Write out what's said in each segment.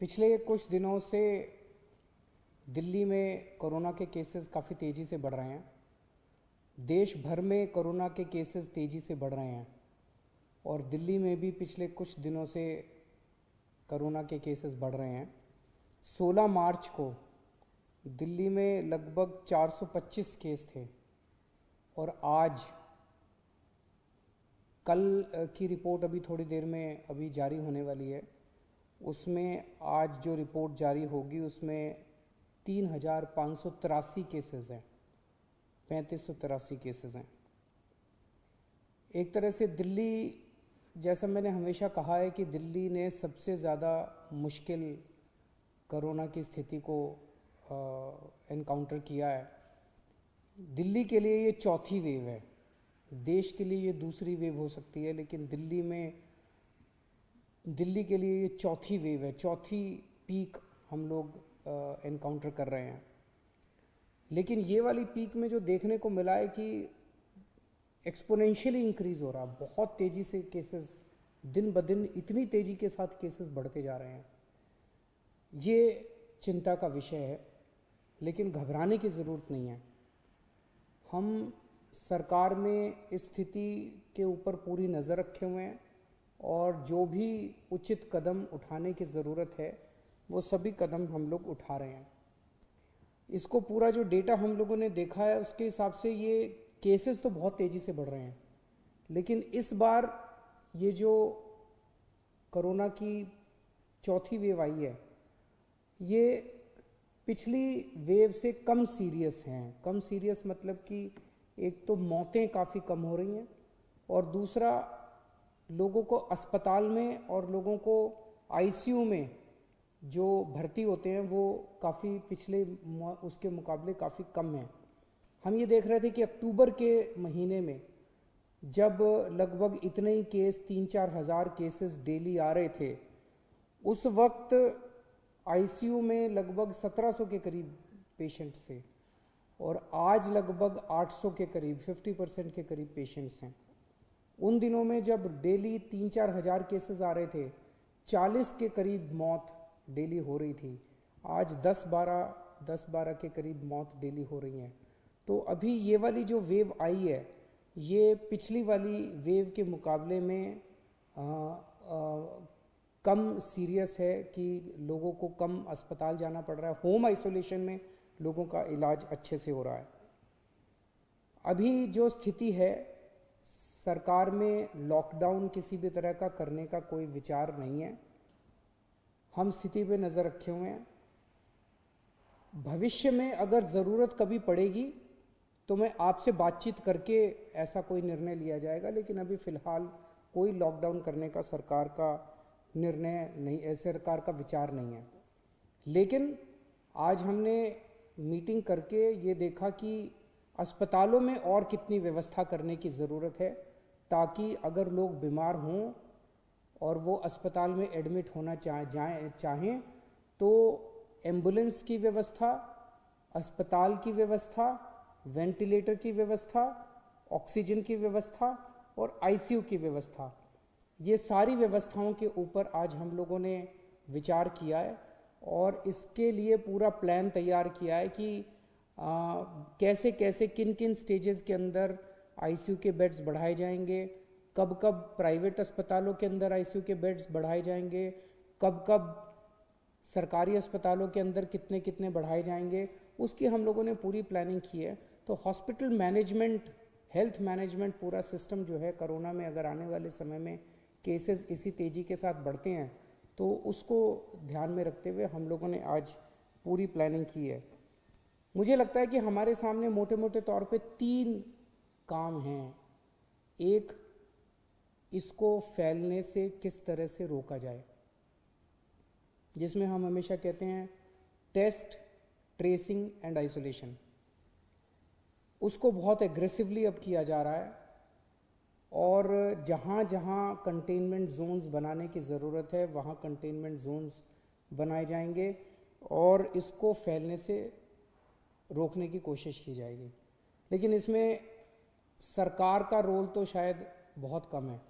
पिछले कुछ दिनों से दिल्ली में कोरोना के केसेस काफ़ी तेज़ी से बढ़ रहे हैं। देश भर में कोरोना के केसेस तेज़ी से बढ़ रहे हैं और दिल्ली में भी पिछले कुछ दिनों से कोरोना के केसेस बढ़ रहे हैं। 16 मार्च को दिल्ली में लगभग 425 केस थे और आज कल की रिपोर्ट अभी थोड़ी देर में अभी जारी होने वाली है। उसमें आज जो रिपोर्ट जारी होगी उसमें 3,583 केसेस हैं, 3,583 केसेस हैं। एक तरह से दिल्ली, जैसा मैंने हमेशा कहा है कि दिल्ली ने सबसे ज़्यादा मुश्किल कोरोना की स्थिति को एनकाउंटर किया है। दिल्ली के लिए ये चौथी वेव है, देश के लिए ये दूसरी वेव हो सकती है, लेकिन दिल्ली के लिए ये चौथी वेव है, चौथी पीक हम लोग एनकाउंटर कर रहे हैं। लेकिन ये वाली पीक में जो देखने को मिला है कि एक्सपोनेंशियली इंक्रीज हो रहा, बहुत तेज़ी से केसेस दिन ब दिन इतनी तेज़ी के साथ केसेस बढ़ते जा रहे हैं। ये चिंता का विषय है, लेकिन घबराने की ज़रूरत नहीं है। हम सरकार में इस स्थिति के ऊपर पूरी नज़र रखे हुए हैं और जो भी उचित कदम उठाने की ज़रूरत है वो सभी कदम हम लोग उठा रहे हैं। इसको पूरा जो डेटा हम लोगों ने देखा है उसके हिसाब से ये केसेस तो बहुत तेज़ी से बढ़ रहे हैं, लेकिन इस बार ये जो कोरोना की चौथी वेव आई है ये पिछली वेव से कम सीरियस हैं। कम सीरियस मतलब कि एक तो मौतें काफ़ी कम हो रही हैं और दूसरा लोगों को अस्पताल में और लोगों को आईसीयू में जो भर्ती होते हैं वो काफ़ी पिछले उसके मुकाबले काफ़ी कम हैं। हम ये देख रहे थे कि अक्टूबर के महीने में जब लगभग इतने ही केस 3-4 हज़ार केसेस डेली आ रहे थे, उस वक्त आईसीयू में लगभग 1700 के करीब पेशेंट्स थे और आज लगभग 800 के करीब 50% के करीब पेशेंट्स हैं। उन दिनों में जब डेली 3-4 हज़ार केसेस आ रहे थे, 40 के करीब मौत डेली हो रही थी। आज 10-12 के करीब मौत डेली हो रही हैं। तो अभी ये वाली जो वेव आई है ये पिछली वाली वेव के मुकाबले में कम सीरियस है कि लोगों को कम अस्पताल जाना पड़ रहा है, होम आइसोलेशन में लोगों का इलाज अच्छे से हो रहा है। अभी जो स्थिति है, सरकार में लॉकडाउन किसी भी तरह का करने का कोई विचार नहीं है। हम स्थिति पे नज़र रखे हुए हैं। भविष्य में अगर ज़रूरत कभी पड़ेगी तो मैं आपसे बातचीत करके ऐसा कोई निर्णय लिया जाएगा, लेकिन अभी फ़िलहाल कोई लॉकडाउन करने का सरकार का निर्णय नहीं, सरकार का विचार नहीं है। लेकिन आज हमने मीटिंग करके ये देखा कि अस्पतालों में और कितनी व्यवस्था करने की ज़रूरत है ताकि अगर लोग बीमार हों और वो अस्पताल में एडमिट होना चाहें तो एम्बुलेंस की व्यवस्था, अस्पताल की व्यवस्था, वेंटिलेटर की व्यवस्था, ऑक्सीजन की व्यवस्था और आईसीयू की व्यवस्था, ये सारी व्यवस्थाओं के ऊपर आज हम लोगों ने विचार किया है और इसके लिए पूरा प्लान तैयार किया है कि कैसे कैसे किन किन स्टेजेस के अंदर आईसीयू के बेड्स बढ़ाए जाएंगे, कब कब प्राइवेट अस्पतालों के अंदर आईसीयू के बेड्स बढ़ाए जाएंगे, कब कब सरकारी अस्पतालों के अंदर कितने कितने बढ़ाए जाएंगे, उसकी हम लोगों ने पूरी प्लानिंग की है। तो हॉस्पिटल मैनेजमेंट, हेल्थ मैनेजमेंट पूरा सिस्टम जो है, कोरोना में अगर आने वाले समय में केसेस इसी तेज़ी के साथ बढ़ते हैं तो उसको ध्यान में रखते हुए हम लोगों ने आज पूरी प्लानिंग की है। मुझे लगता है कि हमारे सामने मोटे मोटे तौर पे 3 काम हैं। एक, इसको फैलने से किस तरह से रोका जाए, जिसमें हम हमेशा कहते हैं टेस्ट, ट्रेसिंग एंड आइसोलेशन। उसको बहुत एग्रेसिवली अब किया जा रहा है और जहाँ जहाँ कंटेनमेंट जोन्स बनाने की ज़रूरत है वहाँ कंटेनमेंट जोन्स बनाए जाएंगे और इसको फैलने से रोकने की कोशिश की जाएगी। लेकिन इसमें सरकार का रोल तो शायद बहुत कम है।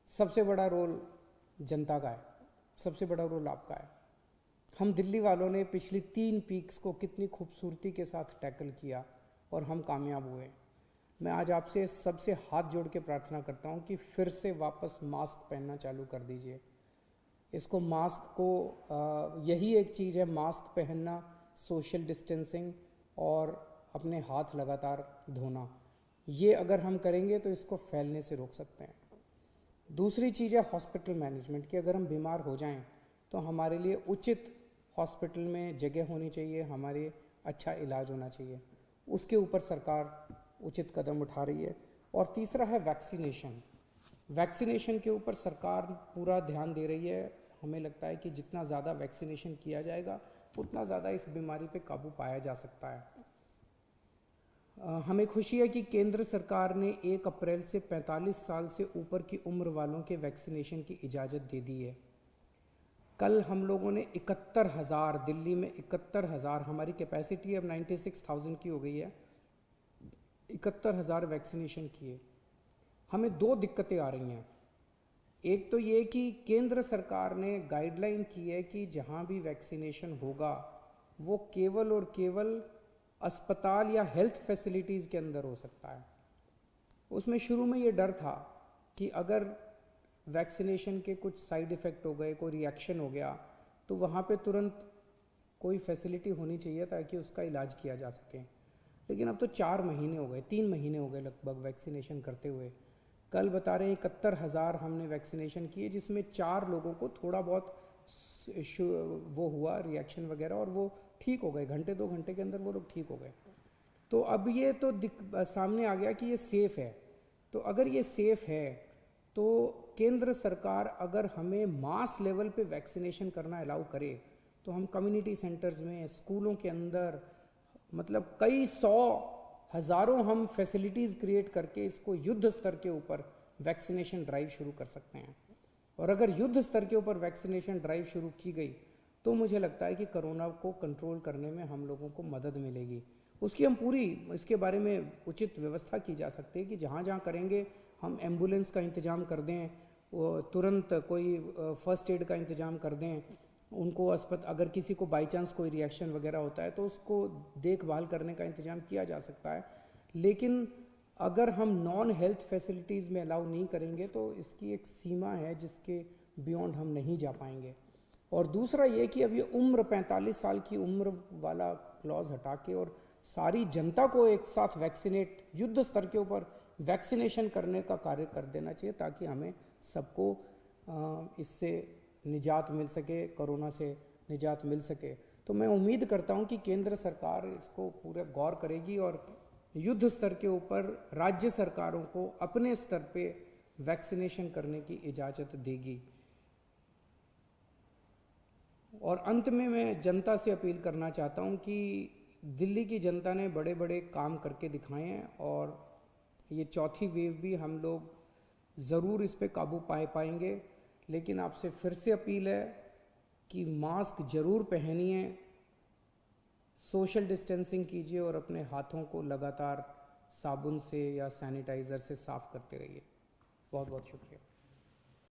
सबसे बड़ा रोल जनता का है, सबसे बड़ा रोल आपका है। हम दिल्ली वालों ने पिछली 3 पीक्स को कितनी खूबसूरती के साथ टैकल किया और हम कामयाब हुए। मैं आज आपसे सबसे हाथ जोड़ के प्रार्थना करता हूँ कि फिर से वापस मास्क पहनना चालू कर दीजिए। इसको मास्क को यही एक चीज़ है, मास्क पहनना, सोशल डिस्टेंसिंग और अपने हाथ लगातार धोना। ये अगर हम करेंगे तो इसको फैलने से रोक सकते हैं। दूसरी चीज़ है हॉस्पिटल मैनेजमेंट की। अगर हम बीमार हो जाएं तो हमारे लिए उचित हॉस्पिटल में जगह होनी चाहिए, हमारे अच्छा इलाज होना चाहिए। उसके ऊपर सरकार उचित कदम उठा रही है। और तीसरा है वैक्सीनेशन। वैक्सीनेशन के ऊपर सरकार पूरा ध्यान दे रही है। हमें लगता है कि जितना ज़्यादा वैक्सीनेशन किया जाएगा उतना ज़्यादा इस बीमारी पे काबू पाया जा सकता है। हमें खुशी है कि केंद्र सरकार ने 1 अप्रैल से 45 साल से ऊपर की उम्र वालों के वैक्सीनेशन की इजाज़त दे दी है। कल हम लोगों ने 71,000, दिल्ली में 71,000, हमारी कैपेसिटी अब 96,000 की हो गई है, 71,000 वैक्सीनेशन किए। हमें 2 दिक्कतें आ रही हैं। एक तो ये कि केंद्र सरकार ने गाइडलाइन की है कि जहाँ भी वैक्सीनेशन होगा वो केवल और केवल अस्पताल या हेल्थ फैसिलिटीज़ के अंदर हो सकता है। उसमें शुरू में ये डर था कि अगर वैक्सीनेशन के कुछ साइड इफ़ेक्ट हो गए, कोई रिएक्शन हो गया, तो वहाँ पे तुरंत कोई फैसिलिटी होनी चाहिए ताकि उसका इलाज किया जा सके। लेकिन अब तो 4 महीने हो गए, 3 महीने हो गए लगभग वैक्सीनेशन करते हुए। कल बता रहे हैं 71,000 हमने वैक्सीनेशन किए, जिसमें 4 लोगों को थोड़ा बहुत वो हुआ रिएक्शन वगैरह, और वो ठीक हो गए। घंटे 2 घंटे के अंदर वो लोग ठीक हो गए। तो अब ये तो सामने आ गया कि ये सेफ़ है। तो अगर ये सेफ़ है तो केंद्र सरकार अगर हमें मास लेवल पे वैक्सीनेशन करना अलाउ करे तो हम कम्युनिटी सेंटर्स में, स्कूलों के अंदर, मतलब कई 100 हज़ारों हम फैसिलिटीज़ क्रिएट करके इसको युद्ध स्तर के ऊपर वैक्सीनेशन ड्राइव शुरू कर सकते हैं। और अगर युद्ध स्तर के ऊपर वैक्सीनेशन ड्राइव शुरू की गई तो मुझे लगता है कि कोरोना को कंट्रोल करने में हम लोगों को मदद मिलेगी। उसकी हम पूरी, इसके बारे में उचित व्यवस्था की जा सकती है कि जहाँ जहाँ करेंगे हम एम्बुलेंस का इंतज़ाम कर दें, वो तुरंत कोई फर्स्ट एड का इंतज़ाम कर दें उनको। अगर किसी को बाई चांस कोई रिएक्शन वगैरह होता है तो उसको देखभाल करने का इंतज़ाम किया जा सकता है। लेकिन अगर हम नॉन हेल्थ फैसिलिटीज़ में अलाउ नहीं करेंगे तो इसकी एक सीमा है जिसके बियॉन्ड हम नहीं जा पाएंगे। और दूसरा ये कि अब ये उम्र 45 साल की उम्र वाला क्लॉज हटा के और सारी जनता को एक साथ वैक्सीनेट, युद्ध स्तर के ऊपर वैक्सीनेशन करने का कार्य कर देना चाहिए ताकि हमें सबको इससे निजात मिल सके, कोरोना से निजात मिल सके। तो मैं उम्मीद करता हूं कि केंद्र सरकार इसको पूरे गौर करेगी और युद्ध स्तर के ऊपर राज्य सरकारों को अपने स्तर पे वैक्सीनेशन करने की इजाज़त देगी। और अंत में मैं जनता से अपील करना चाहता हूं कि दिल्ली की जनता ने बड़े बड़े काम करके दिखाए हैं और ये चौथी वेव भी हम लोग ज़रूर इस पे काबू पाएंगे। लेकिन आपसे फिर से अपील है कि मास्क ज़रूर पहनिए, सोशल डिस्टेंसिंग कीजिए और अपने हाथों को लगातार साबुन से या सैनिटाइज़र से साफ़ करते रहिए। बहुत बहुत शुक्रिया।